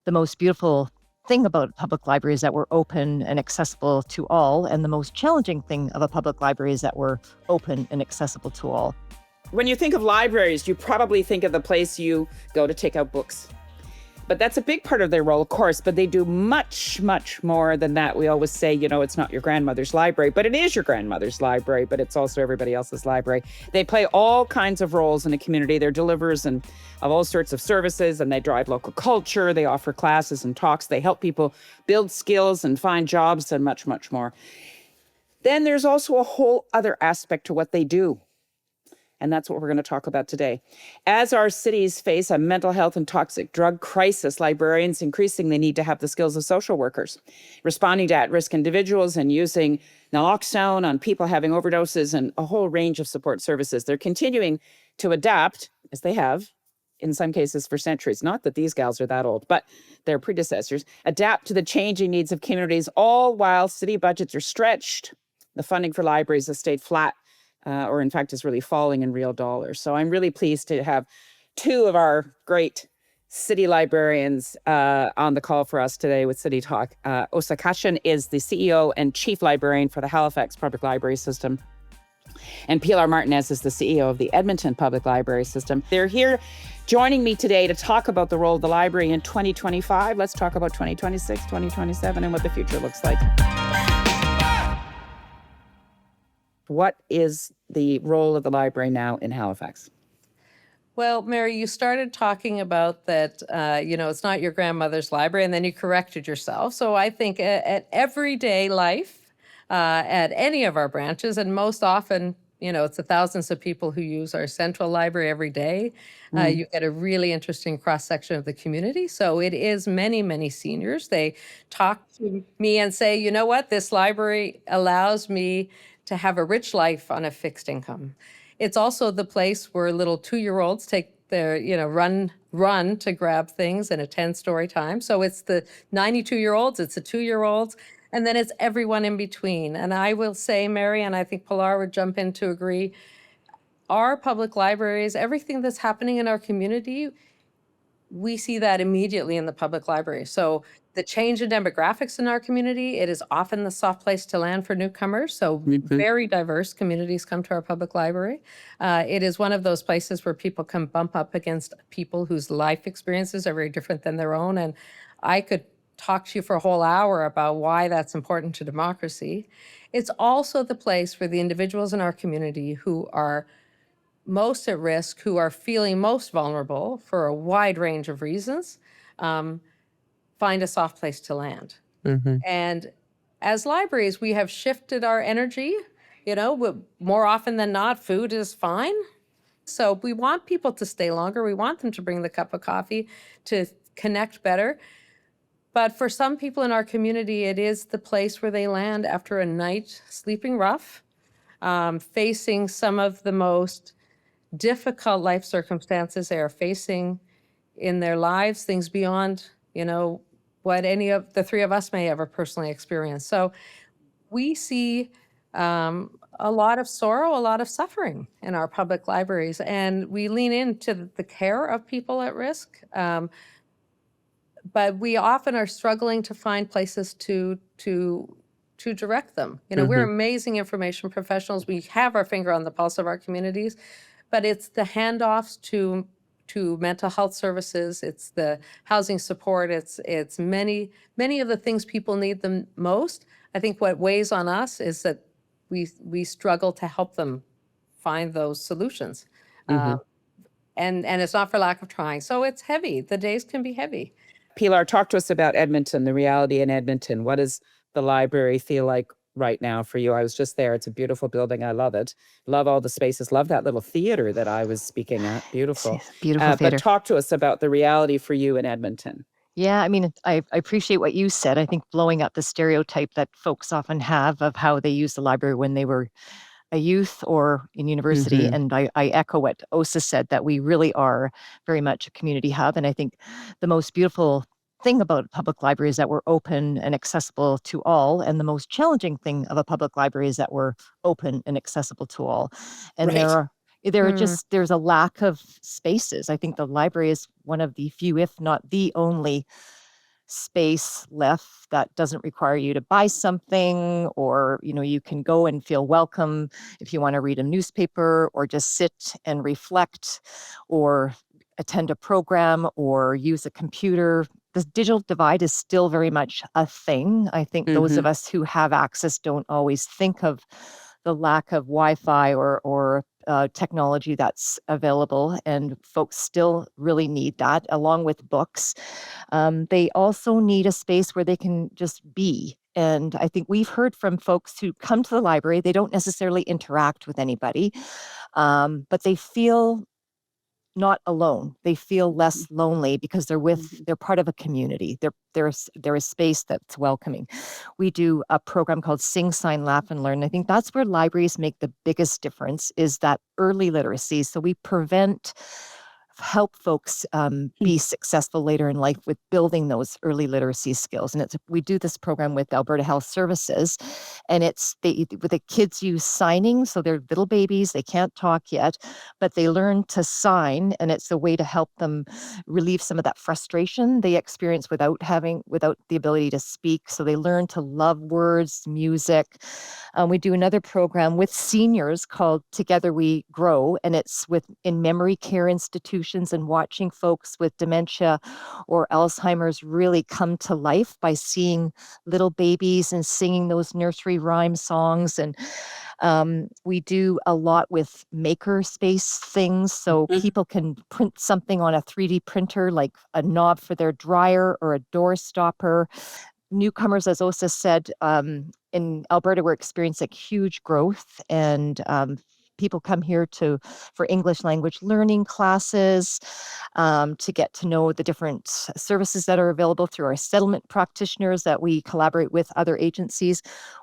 the most beautiful thing about public libraries is that we're open and accessible to all. And the most challenging thing of a public library is that we're open and accessible to all. When you think of libraries, you probably think of the place you go to take out books. But that's a big part of their role, of course, but they do much, much more than that. We always say, it's not your grandmother's library, but it is your grandmother's library, but it's also everybody else's library. They play all kinds of roles in the community. They're delivers of all sorts of services, and they drive local culture. They offer classes and talks. They help people build skills and find jobs and much, much more. Then there's also a whole other aspect to what they do. And that's what we're going to talk about today. As our cities face a mental health and toxic drug crisis, librarians increasingly need to have the skills of social workers, responding to at-risk individuals and using naloxone on people having overdoses and a whole range of support services. They're continuing to adapt, as they have, in some cases for centuries. Not that these gals are that old, but their predecessors, adapt to the changing needs of communities, all while city budgets are stretched. The funding for libraries has stayed flat, or in fact is really falling in real dollars. So I'm really pleased to have two of our great city librarians on the call for us today with CityTalk. Kachan is the CEO and Chief Librarian for the Halifax Public Library System. And Pilar Martinez is the CEO of the Edmonton Public Library System. They're here joining me today to talk about the role of the library in 2025. Let's talk about 2026, 2027, and what the future looks like. What is the role of the library now in Halifax? Well, Mary, you started talking about that, it's not your grandmother's library, and then you corrected yourself. So I think at everyday life, at any of our branches, and most often, it's the thousands of people who use our central library every day. You get a really interesting cross-section of the community. So it is many, many seniors. They talk to me and say, you know what, this library allows me to have a rich life on a fixed income. It's also the place where little 2-year-olds take their, run to grab things and attend story time. So it's the 92-year-olds, it's the 2-year-olds, and then it's everyone in between. And I will say, Mary, and I think Pilar would jump in to agree, our public libraries, everything that's happening in our community, we see that immediately in the public library. So the change in demographics in our community, it is often the soft place to land for newcomers. So very diverse communities come to our public library. It is one of those places where people can bump up against people whose life experiences are very different than their own. And I could talk to you for a whole hour about why that's important to democracy. It's also the place for the individuals in our community who are most at risk, who are feeling most vulnerable for a wide range of reasons, find a soft place to land. And as libraries, we have shifted our energy. More often than not, food is fine. So we want people to stay longer. We want them to bring the cup of coffee to connect better. But for some people in our community, it is the place where they land after a night sleeping rough, facing some of the most difficult life circumstances they are facing in their lives, things beyond, what any of the three of us may ever personally experience. So we see a lot of sorrow, a lot of suffering in our public libraries, and we lean into the care of people at risk. But we often are struggling to find places to direct them. We're amazing information professionals. We have our finger on the pulse of our communities, but it's the handoffs to mental health services, it's the housing support, it's many of the things people need the most. I think what weighs on us is that we struggle to help them find those solutions. And it's not for lack of trying. So it's heavy. The days can be heavy. Pilar, talk to us about Edmonton, the reality in Edmonton. What does the library feel like right now for you? I was just there. It's a beautiful building. I love it. Love all the spaces. Love that little theater that I was speaking at. Beautiful. Beautiful theater. But talk to us about the reality for you in Edmonton. Yeah, I appreciate what you said. I think blowing up the stereotype that folks often have of how they use the library when they were a youth or in university. And I echo what Osa said, that we really are very much a community hub. And I think the most beautiful thing about public libraries is that we're open and accessible to all. And the most challenging thing of a public library is that we're open and accessible to all. And there's a lack of spaces. I think the library is one of the few, if not the only space left that doesn't require you to buy something, or you can go and feel welcome if you want to read a newspaper or just sit and reflect or attend a program or use a computer. The digital divide is still very much a thing. I think those of us who have access don't always think of the lack of Wi-Fi or technology that's available, and folks still really need that, along with books. They also need a space where they can just be. And I think we've heard from folks who come to the library, they don't necessarily interact with anybody, but they feel not alone. They feel less lonely because they're part of a community. They're a space that's welcoming. We do a program called Sing, Sign, Laugh, and Learn. I think that's where libraries make the biggest difference, is that early literacy. So we help folks be successful later in life with building those early literacy skills. And we do this program with Alberta Health Services, and with the kids use signing. So they're little babies, they can't talk yet, but they learn to sign, and it's a way to help them relieve some of that frustration they experience without the ability to speak. So they learn to love words, music. We do another program with seniors called Together We Grow, and it's in memory care institutions, and watching folks with dementia or Alzheimer's really come to life by seeing little babies and singing those nursery rhyme songs. And we do a lot with maker space things, so people can print something on a 3D printer, like a knob for their dryer or a door stopper. Newcomers, as Osa said, in Alberta, we're experiencing huge growth, and people come here for English language learning classes, to get to know the different services that are available through our settlement practitioners that we collaborate with other agencies.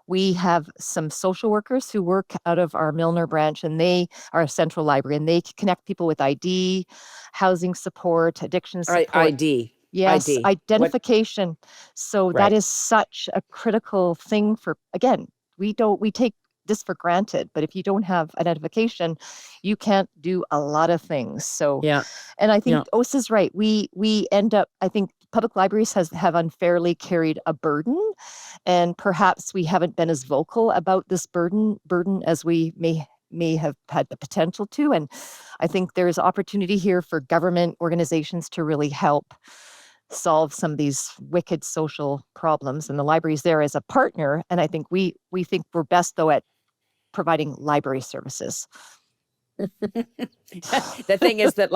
We have some social workers who work out of our Milner branch, and they are a central library, and they connect people with ID, housing support, addiction support. ID. Yes, ID. identification. So that is such a critical thing again, we take this for granted, but if you don't have identification, you can't do a lot of things. So, and I think Osa's right. We end up, I think public libraries have unfairly carried a burden, and perhaps we haven't been as vocal about this burden as we may have had the potential to. And I think there's opportunity here for government organizations to really help solve some of these wicked social problems, and the library's there as a partner. And I think we think we're best, though, at providing library services. The thing is that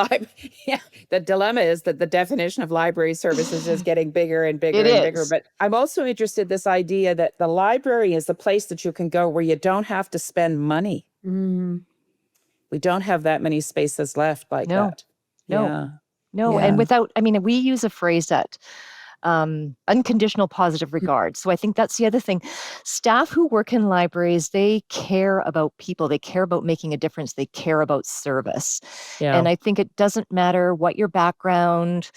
the dilemma is that the definition of library services is getting bigger and bigger and bigger. But I'm also interested in this idea that the library is the place that you can go where you don't have to spend money. We don't have that many spaces left like that. No, and we use a phrase that unconditional positive regard. So I think that's the other thing. Staff who work in libraries, they care about people. They care about making a difference. They care about service. And I think it doesn't matter what your background,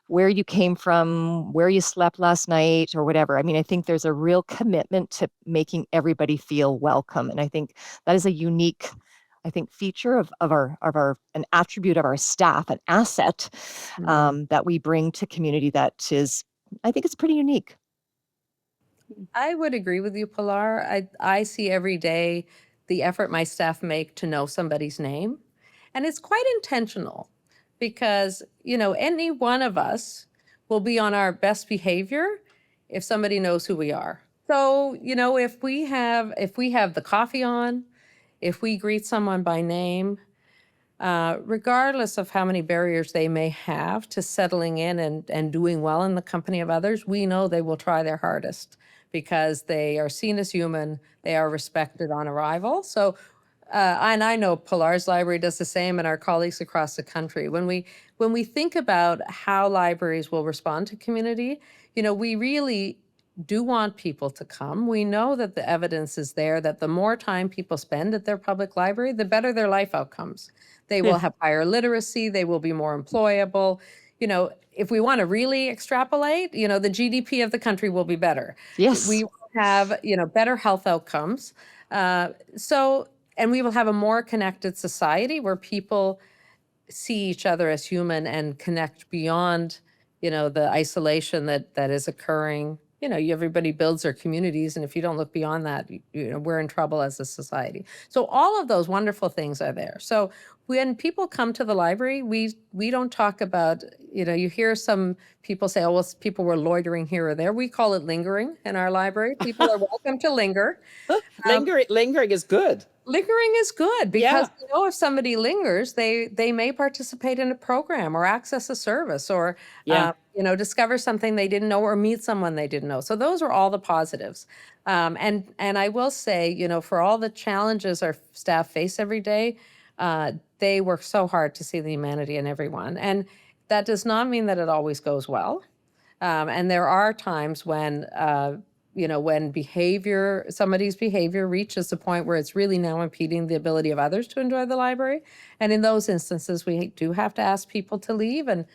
where you came from, where you slept last night, or whatever. I think there's a real commitment to making everybody feel welcome. And I think that is a unique feature of an attribute of our staff, an asset that we bring to community that is, I think it's pretty unique. I would agree with you, Pilar. I see every day the effort my staff make to know somebody's name. And it's quite intentional because, any one of us will be on our best behavior if somebody knows who we are. So, if we have the coffee on, if we greet someone by name, regardless of how many barriers they may have to settling in and doing well in the company of others, we know they will try their hardest because they are seen as human, they are respected on arrival. So, and I know Pilar's library does the same, and our colleagues across the country. When we think about how libraries will respond to community, we really do want people to come. We know that the evidence is there that the more time people spend at their public library, the better their life outcomes. They will have higher literacy, they will be more employable. If we want to really extrapolate, the GDP of the country will be better. Yes. We will have, better health outcomes. And we will have a more connected society where people see each other as human and connect beyond the isolation that is occurring. Everybody builds their communities, and if you don't look beyond that, we're in trouble as a society. So all of those wonderful things are there. So when people come to the library, we don't talk about, you hear some people say, oh, well, people were loitering here or there. We call it lingering in our library. People are welcome to linger. Lingering is good. Lingering is good because if somebody lingers, they may participate in a program or access a service or discover something they didn't know or meet someone they didn't know. So those are all the positives. And I will say, for all the challenges our staff face every day, they work so hard to see the humanity in everyone. And that does not mean that it always goes well. And there are times when when somebody's behavior reaches the point where it's really now impeding the ability of others to enjoy the library. And in those instances, we do have to ask people to leave. And,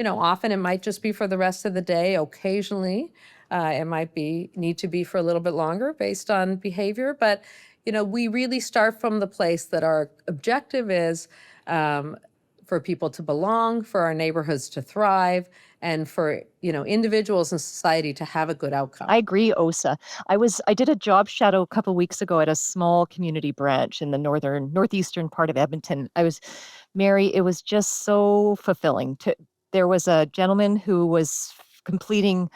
often it might just be for the rest of the day. Occasionally, it might need to be for a little bit longer based on behavior. But, we really start from the place that our objective is for people to belong, for our neighborhoods to thrive, and for individuals in society to have a good outcome. I agree, Osa. I did a job shadow a couple weeks ago at a small community branch in the northeastern part of Edmonton. Mary, it was just so fulfilling. There was a gentleman who was completing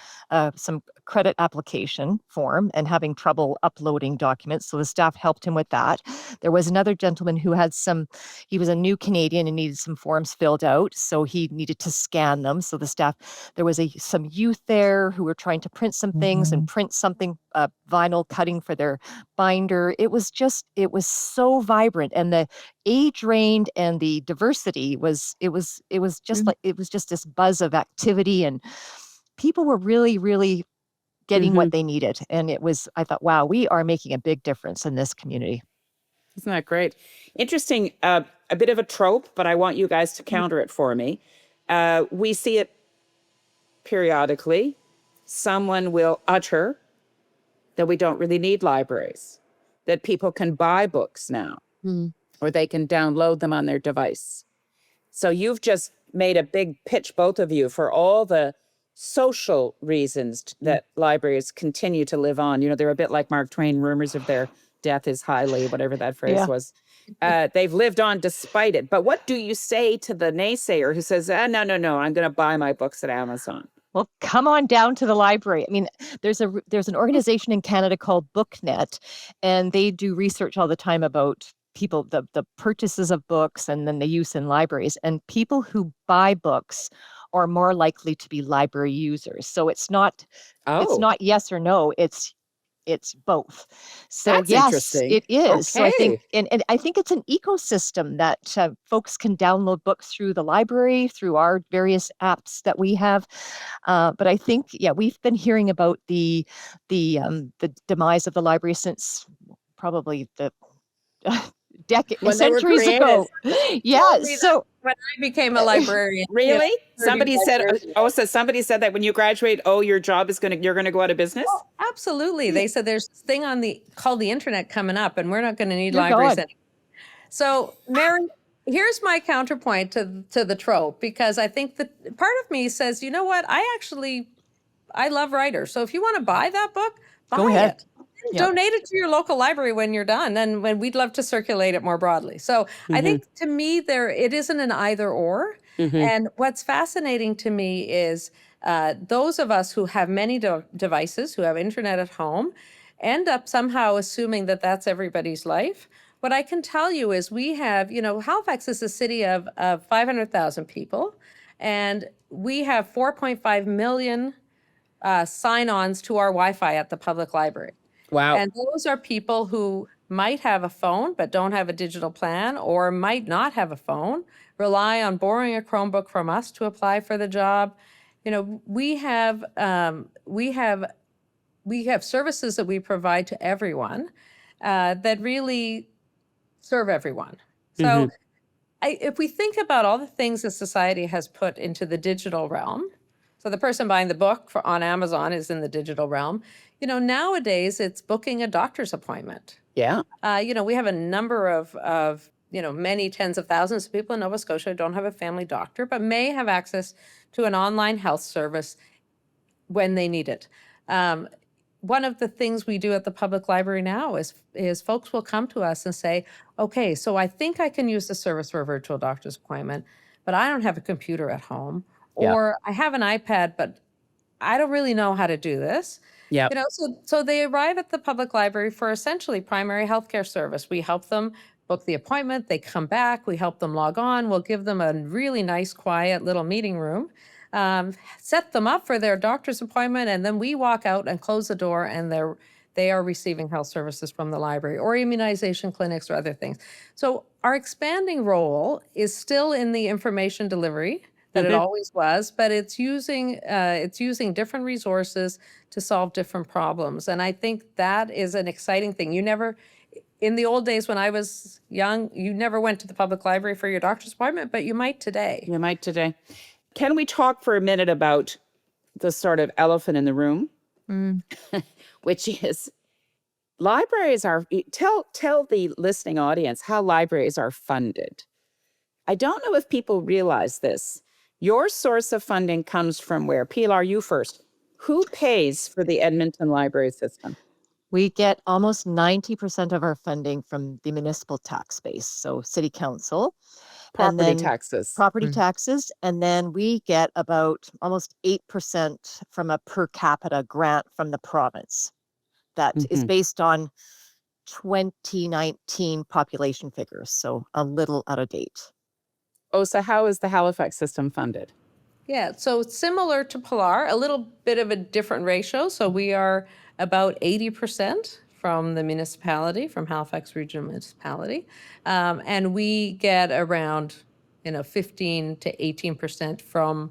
some credit application form and having trouble uploading documents. So the staff helped him with that. There was another gentleman who he was a new Canadian and needed some forms filled out. So he needed to scan them. So there was some youth there who were trying to print some things and print something, vinyl cutting for their binder. It was so vibrant, and the age range and the diversity was just this buzz of activity, and people were really, really getting what they needed. And I thought, wow, we are making a big difference in this community. Isn't that great? Interesting, a bit of a trope, but I want you guys to counter it for me. We see it periodically. Someone will utter that we don't really need libraries, that people can buy books now, or they can download them on their device. So you've just made a big pitch, both of you, for all the social reasons that libraries continue to live on. They're a bit like Mark Twain, rumors of their death is highly, whatever that phrase was. They've lived on despite it. But what do you say to the naysayer who says, no, I'm going to buy my books at Amazon? Well, come on down to the library. I mean, there's an organization in Canada called BookNet, and they do research all the time about people, the purchases of books and then the use in libraries. And people who buy books are more likely to be library users. So it's not yes or no, it's both. So that's interesting. It is. Okay. So I think, and I think it's an ecosystem that folks can download books through the library, through our various apps that we have. But I think, we've been hearing about the demise of the library since probably the centuries ago. So when I became a librarian. Really? Somebody said that when you graduate, your job is you're going to go out of business? Oh, absolutely. They said there's this thing called the internet coming up, and we're not going to need libraries anymore. So, Mary, here's my counterpoint to the trope, because I think that part of me says, you know what? I love writers. So if you want to buy that book, go ahead. It. Donate it to your local library when you're done, and when we'd love to circulate it more broadly. So I think, to me, it isn't an either or. And what's fascinating to me is those of us who have many devices, who have internet at home, end up somehow assuming that that's everybody's life. What I can tell you is we have, Halifax is a city of 500,000 people, and we have 4.5 million sign-ons to our Wi-Fi at the public library. Wow. And those are people who might have a phone but don't have a digital plan, or might not have a phone, rely on borrowing a Chromebook from us to apply for the job. We have services that we provide to everyone that really serve everyone. So if we think about all the things that society has put into the digital realm, so the person buying the book on Amazon is in the digital realm. Nowadays it's booking a doctor's appointment. Yeah. We have a number of many tens of thousands of people in Nova Scotia who don't have a family doctor, but may have access to an online health service when they need it. One of the things we do at the public library now is folks will come to us and say, okay, so I think I can use the service for a virtual doctor's appointment, but I don't have a computer at home, Yeah. or I have an iPad, but I don't really know how to do this. Yeah. So they arrive at the public library for essentially primary healthcare service. We help them book the appointment. They come back. We help them log on. We'll give them a really nice, quiet little meeting room, set them up for their doctor's appointment, and then we walk out and close the door, and they are receiving health services from the library or immunization clinics or other things. So our expanding role is still in the information delivery that it always was, but it's using different resources to solve different problems. And I think that is an exciting thing. In the old days when I was young, you never went to the public library for your doctor's appointment, but you might today. You might today. Can we talk for a minute about the sort of elephant in the room, which is libraries are, tell the listening audience how libraries are funded. I don't know if people realize this. Your source of funding comes from where? Pilar, you first. Who pays for the Edmonton library system? We get almost 90% of our funding from the municipal tax base, so city council. Property taxes. Property taxes. And then we get about almost 8% from a per capita grant from the province that is based on 2019 population figures, so a little out of date. So how is the Halifax system funded? Yeah, so similar to Pilar, a little bit of a different ratio. So we are about 80% from the municipality, from Halifax Regional Municipality, and we get around 15 to 18% from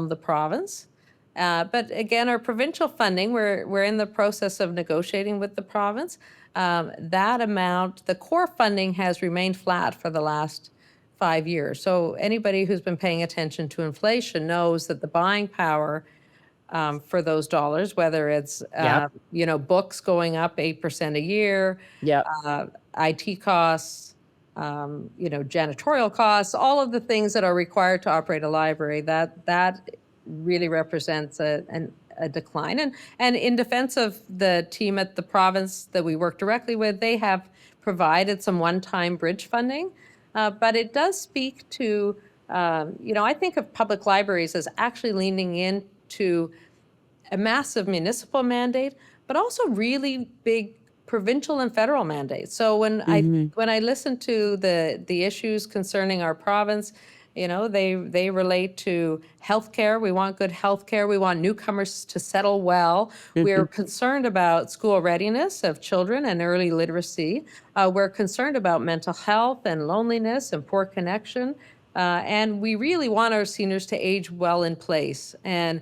the province. But again, our provincial funding, we're in the process of negotiating with the province. That amount, the core funding has remained flat for the last 5 years. So anybody who's been paying attention to inflation knows that the buying power for those dollars, whether it's books going up 8% a year, IT costs, janitorial costs, all of the things that are required to operate a library, that really represents a decline. And in defense of the team at the province that we work directly with, they have provided some one-time bridge funding. But it does speak to, I think of public libraries as actually leaning into a massive municipal mandate, but also really big provincial and federal mandates. So when I listen to the issues concerning our province, they relate to healthcare. We want good healthcare. We want newcomers to settle well. We're concerned about school readiness of children and early literacy. We're concerned about mental health and loneliness and poor connection. And we really want our seniors to age well in place. And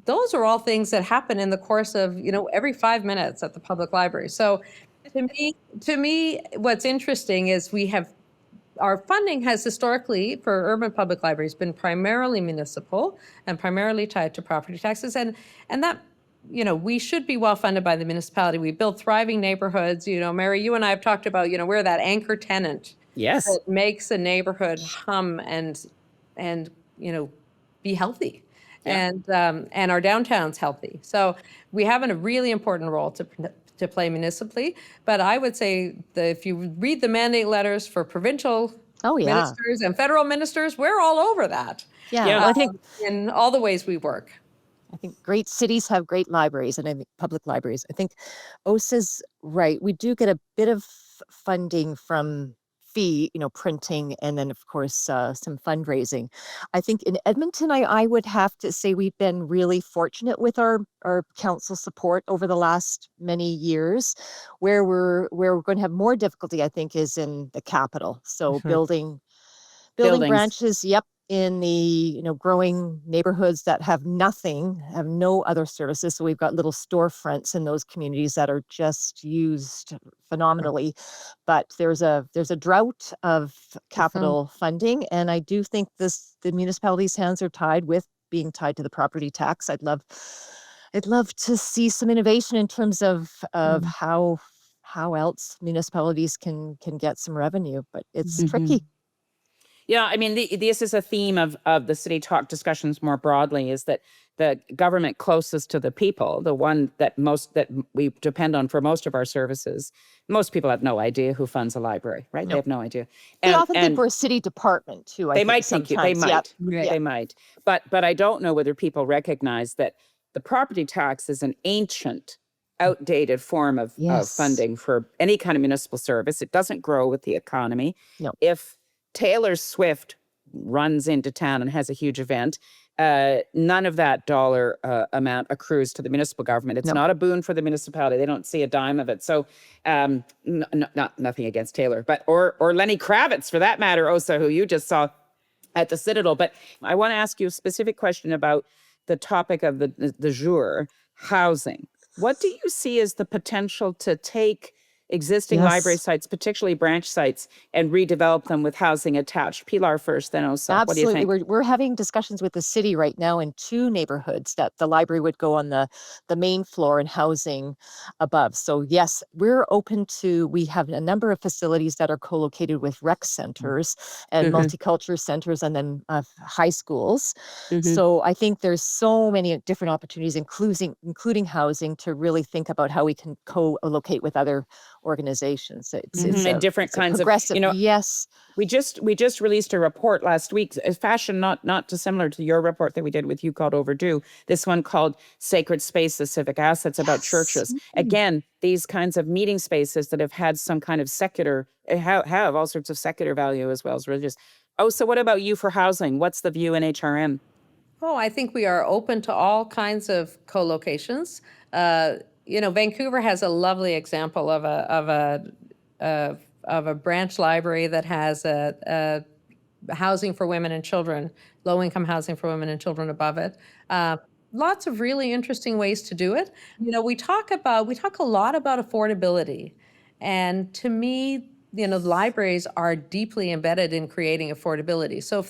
those are all things that happen in the course of, every 5 minutes at the public library. So to me, what's interesting is our funding has historically, for urban public libraries, been primarily municipal and primarily tied to property taxes. And that, we should be well funded by the municipality. We build thriving neighborhoods. Mary, you and I have talked about, we're that anchor tenant. Yes. That makes a neighborhood hum and be healthy. Yeah. And our downtown's healthy. So we have a really important role to play municipally. But I would say that if you read the mandate letters for provincial ministers and federal ministers, we're all over that. Yeah. I think in all the ways we work. I think great cities have great libraries, and I think public libraries. I think Osa's right. We do get a bit of funding from fee, printing, and then of course some fundraising. I think in Edmonton, I would have to say we've been really fortunate with our council support over the last many years. Where we're going to have more difficulty, I think, is in the capital. So building branches, in the growing neighborhoods that have no other services. So we've got little storefronts in those communities that are just used phenomenally. But there's a drought of capital funding, and I do think the municipalities' hands are tied with being tied to the property tax. I'd love to see some innovation in terms of how how else municipalities can get some revenue, but it's tricky. Yeah, I mean, this is a theme of the City Talk discussions more broadly, is that the government closest to the people, the one that we depend on for most of our services, most people have no idea who funds a library, right? They No. have no idea. They often think we're a city department too, I they think might think they sometimes. might, Right. they might. But I don't know whether people recognize that the property tax is an ancient, outdated form of Yes. funding for any kind of municipal service. It doesn't grow with the economy. No. If Taylor Swift runs into town and has a huge event, none of that dollar amount accrues to the municipal government. It's No. not a boon for the municipality. They don't see a dime of it. So, nothing against Taylor, but or Lenny Kravitz for that matter, Osa, who you just saw at the Citadel. But I want to ask you a specific question about the topic of the jour, housing. What do you see as the potential to take existing library sites, particularly branch sites, and redevelop them with housing attached? Pilar first, then Osa. Absolutely. What do you think? We're having discussions with the city right now in 2 neighborhoods that the library would go on the main floor and housing above. So yes, we're open to, we have a number of facilities that are co-located with rec centers and multicultural centers, and then high schools. So I think there's so many different opportunities, including housing, to really think about how we can co-locate with other organizations. It's And different kinds of, progressive. Yes. We just released a report last week, a fashion not dissimilar to your report that we did with you called Overdue. This one called Sacred Spaces, Civic Assets, about churches. Again, these kinds of meeting spaces that have had some kind of secular, have all sorts of secular value as well as religious. Oh, so what about you for housing? What's the view in HRM? Oh, I think we are open to all kinds of co-locations. Vancouver has a lovely example of a branch library that has a housing for women and children, low-income housing for women and children above it. Lots of really interesting ways to do it. We talk a lot about affordability, and to me, libraries are deeply embedded in creating affordability. So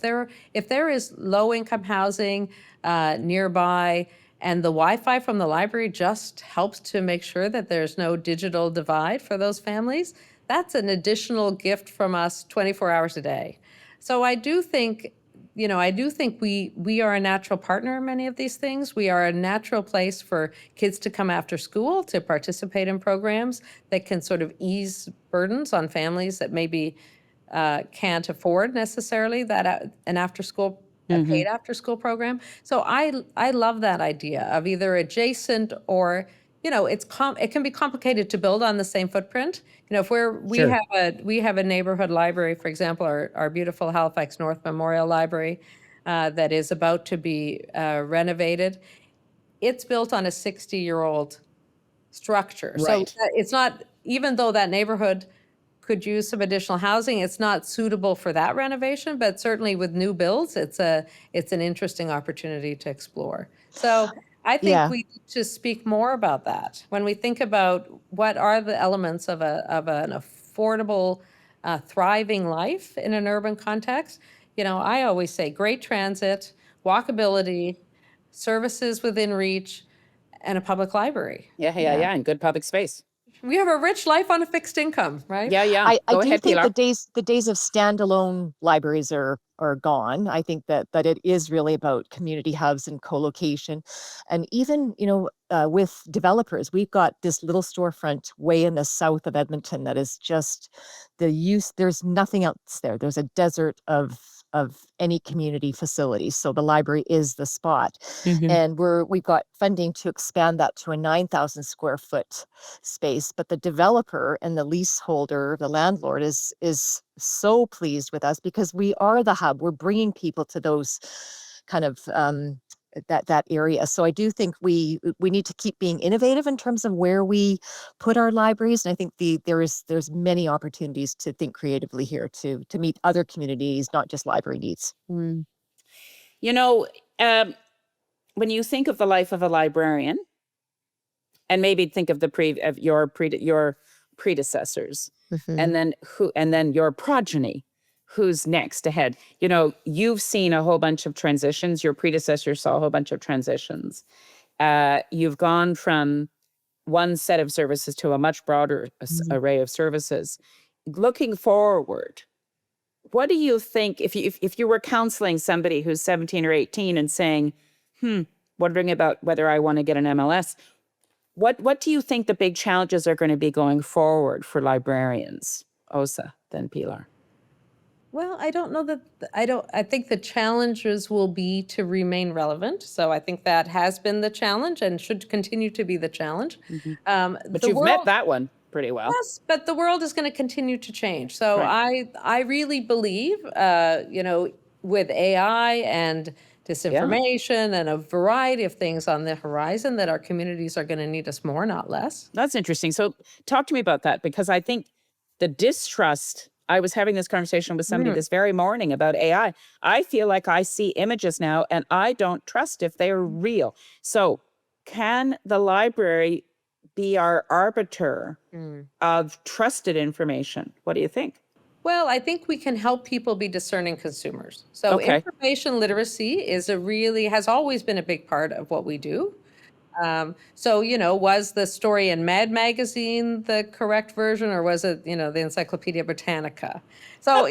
if there is low-income housing nearby, and the Wi-Fi from the library just helps to make sure that there's no digital divide for those families, that's an additional gift from us 24 hours a day. So I do think we are a natural partner in many of these things. We are a natural place for kids to come after school to participate in programs that can sort of ease burdens on families that maybe can't afford necessarily that an after-school a paid after-school program. So I love that idea of either adjacent or, it can be complicated to build on the same footprint. If we have a neighborhood library, for example, our beautiful Halifax North Memorial Library that is about to be renovated. It's built on a 60-year-old structure. Right. So it's not, even though that neighborhood could use some additional housing, it's not suitable for that renovation, but certainly with new builds, it's an interesting opportunity to explore. So I think we need to speak more about that when we think about what are the elements of an affordable, thriving life in an urban context. I always say great transit, walkability, services within reach, and a public library. Yeah, and good public space. We have a rich life on a fixed income, right? Yeah. I Go do ahead, think Pilar. the days of standalone libraries are gone. I think that it is really about community hubs and co-location. And even, with developers, we've got this little storefront way in the south of Edmonton that is just there's nothing else there. There's a desert of any community facility. So the library is the spot. And we've got funding to expand that to a 9,000 square foot space. But the developer and the leaseholder, the landlord, is so pleased with us because we are the hub. We're bringing people to those kind of that area. So I do think we need to keep being innovative in terms of where we put our libraries. And I think there's many opportunities to think creatively here to meet other communities, not just library needs. When you think of the life of a librarian, and maybe think of your predecessors, and then your progeny, who's next ahead. You've seen a whole bunch of transitions. Your predecessor saw a whole bunch of transitions. You've gone from one set of services to a much broader array of services. Looking forward, what do you think if you were counseling somebody who's 17 or 18 and saying, wondering about whether I want to get an MLS, what do you think the big challenges are going to be going forward for librarians? Osa, then Pilar. Well, I don't know that I think the challenges will be to remain relevant. So I think that has been the challenge and should continue to be the challenge. But you've met that one pretty well. Yes, but the world is going to continue to change. So Right. I really believe, with AI and disinformation and a variety of things on the horizon, that our communities are going to need us more, not less. That's interesting. So talk to me about that, because I think the distrust, I was having this conversation with somebody this very morning about AI. I feel like I see images now and I don't trust if they're real. So can the library be our arbiter of trusted information? What do you think? Well, I think we can help people be discerning consumers. So Okay. information literacy has always been a big part of what we do. Was the story in Mad Magazine the correct version, or was it, the Encyclopedia Britannica? So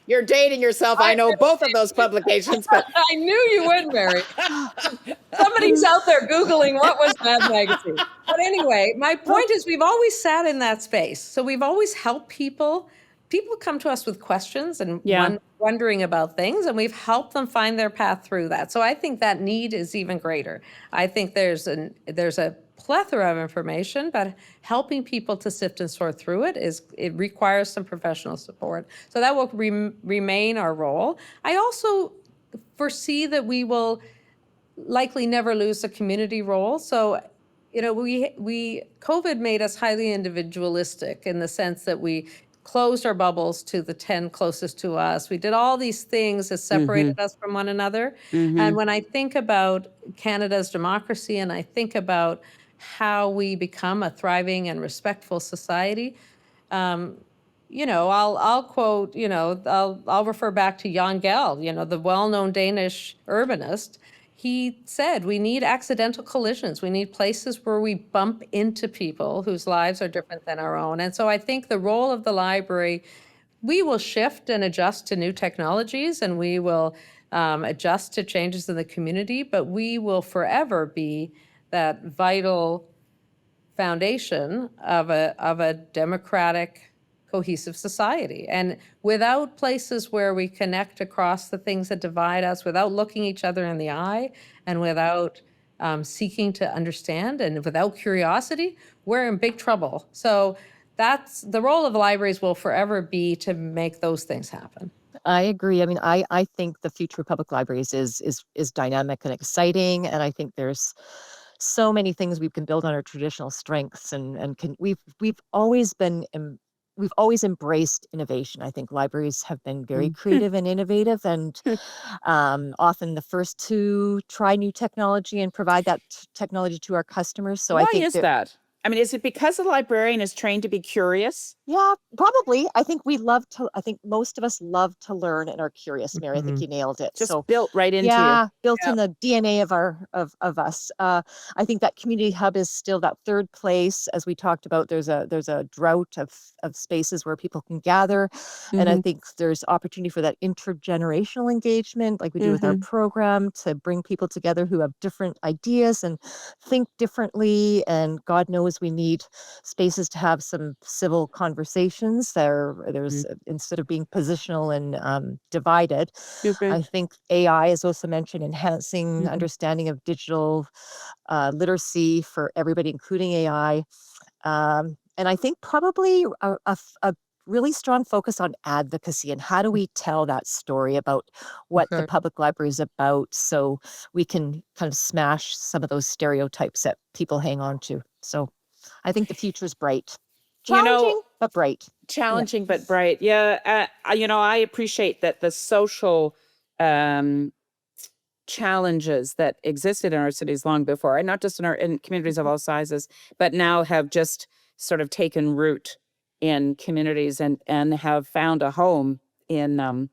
You're dating yourself. I know both of those publications, but I knew you would, Mary. Somebody's out there Googling what was Mad Magazine. But anyway, my point is we've always sat in that space. So we've always helped people. People come to us with questions and wondering about things, and we've helped them find their path through that. So I think that need is even greater. I think there's a plethora of information, but helping people to sift and sort through it requires some professional support. So that will remain our role. I also foresee that we will likely never lose a community role. So, COVID made us highly individualistic in the sense that we closed our bubbles to the 10 closest to us. We did all these things that separated us from one another. And when I think about Canada's democracy and I think about how we become a thriving and respectful society, I'll quote, I'll refer back to Jan Gehl, the well-known Danish urbanist. He said, we need accidental collisions. We need places where we bump into people whose lives are different than our own. And so I think the role of the library, we will shift and adjust to new technologies, and we will adjust to changes in the community, but we will forever be that vital foundation of a democratic, cohesive society. And without places where we connect across the things that divide us, without looking each other in the eye, and without seeking to understand, and without curiosity, we're in big trouble. So that's the role of the libraries will forever be to make those things happen. I agree. I mean, I think the future of public libraries is dynamic and exciting, and I think there's so many things we can build on our traditional strengths, we've always embraced innovation. I think libraries have been very creative and innovative, and often the first to try new technology and provide that technology to our customers. So why I think is that? I mean, is it because the librarian is trained to be curious? Yeah, probably. I think most of us love to learn and are curious, Mary. I think you nailed it. Just So built right into you. built in the DNA of us. I think that community hub is still that third place, as we talked about. There's a drought of spaces where people can gather, and I think there's opportunity for that intergenerational engagement, like we do with our program, to bring people together who have different ideas and think differently. And God knows we need spaces to have some civil conversations. There's instead of being positional and divided. I think AI is also mentioned, enhancing understanding of digital literacy for everybody, including AI. And I think probably a really strong focus on advocacy and how do we tell that story about what the public library is about, so we can kind of smash some of those stereotypes that people hang on to. So I think the future is bright. Challenging, but bright. Challenging, but bright. Yeah. I appreciate that the social challenges that existed in our cities long before, and not just in communities of all sizes, but now have just sort of taken root in communities and have found a home in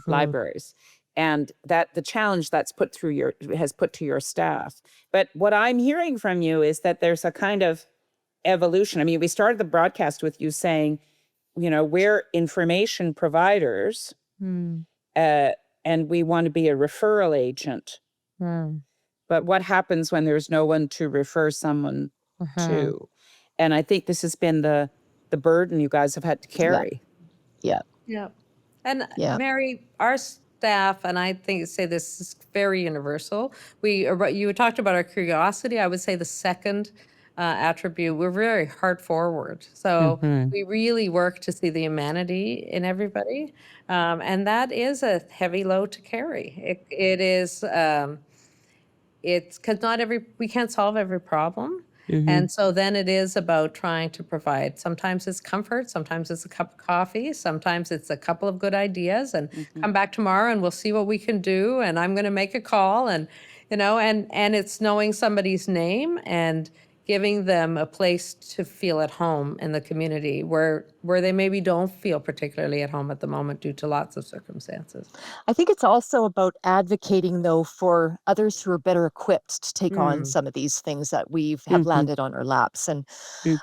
libraries. And that the challenge that's put to your staff. But what I'm hearing from you is that there's a kind of evolution. I mean, we started the broadcast with you saying, we're information providers, and we want to be a referral agent. But what happens when there's no one to refer someone to? And I think this has been the burden you guys have had to carry. Yeah. And Mary, our staff, and I think say this is very universal. You talked about our curiosity. I would say the second attribute, we're very heart forward. So we really work to see the humanity in everybody. And that is a heavy load to carry. It is, it's because we can't solve every problem. And so then it is about trying to provide. Sometimes it's comfort, sometimes it's a cup of coffee, sometimes it's a couple of good ideas, and come back tomorrow and we'll see what we can do. And I'm going to make a call, and and it's knowing somebody's name and giving them a place to feel at home in the community where they maybe don't feel particularly at home at the moment due to lots of circumstances. I think it's also about advocating, though, for others who are better equipped to take on some of these things that have landed on our laps. And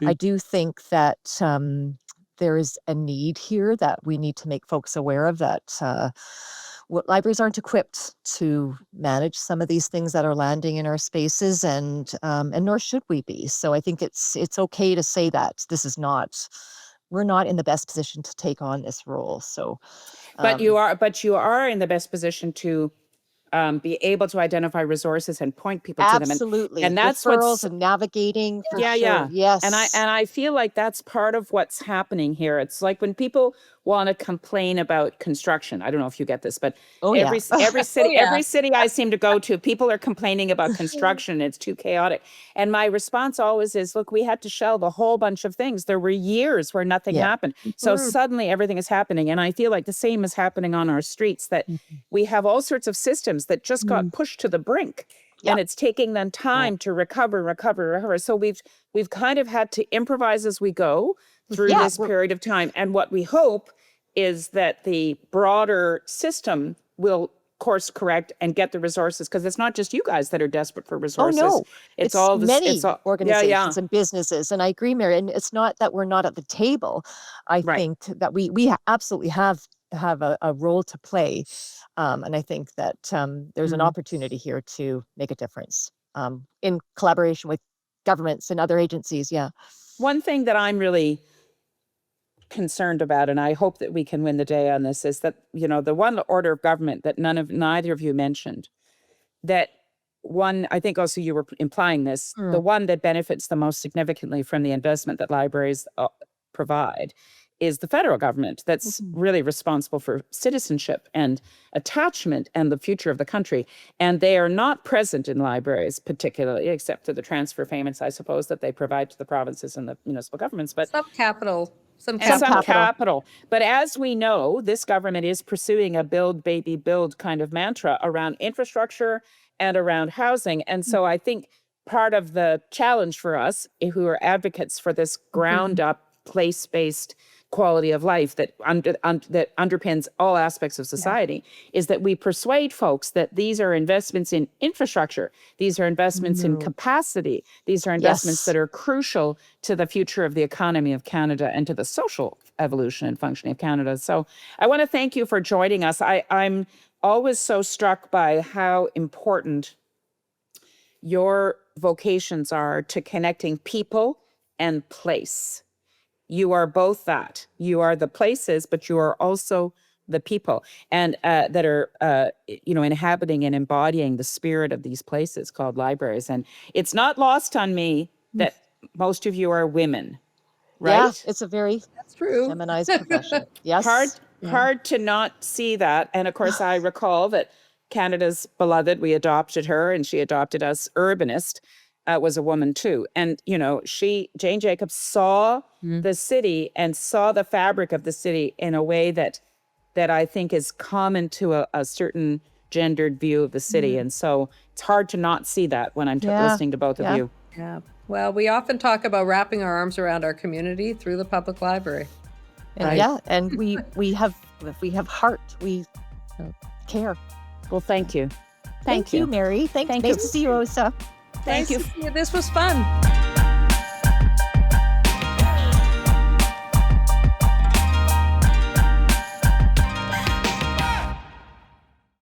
I do think that there is a need here that we need to make folks aware of, that libraries aren't equipped to manage some of these things that are landing in our spaces, and nor should we be. So I think it's okay to say that we're not in the best position to take on this role. So, but you are in the best position to be able to identify resources and point people to them. Absolutely. And that's referrals and navigating for sure. Yes. And I feel like that's part of what's happening here. It's like when people want to complain about construction. I don't know if you get this, but every city I seem to go to, people are complaining about construction. It's too chaotic. And my response always is, look, we had to shelve a whole bunch of things. There were years where nothing happened. So suddenly everything is happening. And I feel like the same is happening on our streets, that we have all sorts of systems that just got pushed to the brink. And it's taking them time to recover. So we've kind of had to improvise as we go through this period of time. And what we hope is that the broader system will course correct and get the resources, because it's not just you guys that are desperate for resources. Oh, no. It's all many organizations and businesses. And I agree, Mary. And it's not that we're not at the table. I think that we absolutely have a role to play. And I think that there's an opportunity here to make a difference in collaboration with governments and other agencies. Yeah. One thing that I'm really concerned about, and I hope that we can win the day on this, is that, the one order of government that neither of you mentioned, that one, I think also you were implying this, the one that benefits the most significantly from the investment that libraries provide is the federal government, that's really responsible for citizenship and attachment and the future of the country. And they are not present in libraries particularly, except for the transfer payments, I suppose, that they provide to the provinces and the municipal governments. But some capital. But as we know, this government is pursuing a build, baby, build kind of mantra around infrastructure and around housing. And so I think part of the challenge for us who are advocates for this ground up, place-based quality of life that underpins all aspects of society is that we persuade folks that these are investments in infrastructure, these are investments in capacity, these are investments that are crucial to the future of the economy of Canada and to the social evolution and functioning of Canada. So I want to thank you for joining us. I'm always so struck by how important your vocations are to connecting people and place. You are both that. You are the places, but you are also the people, and that are, inhabiting and embodying the spirit of these places called libraries. And it's not lost on me that most of you are women, right? Yeah, it's a very feminized profession. Yes. Hard to not see that. And of course, I recall that Canada's beloved, we adopted her and she adopted us, urbanist, was a woman too. And, Jane Jacobs saw the city and saw the fabric of the city in a way that I think is common to a certain gendered view of the city. And so it's hard to not see that when I'm listening to both of you. Yeah. Well, we often talk about wrapping our arms around our community through the public library. And and we have heart. We care. Well, thank you. Thank you, Mary. Nice to see you, Osa. Thank you. This was fun.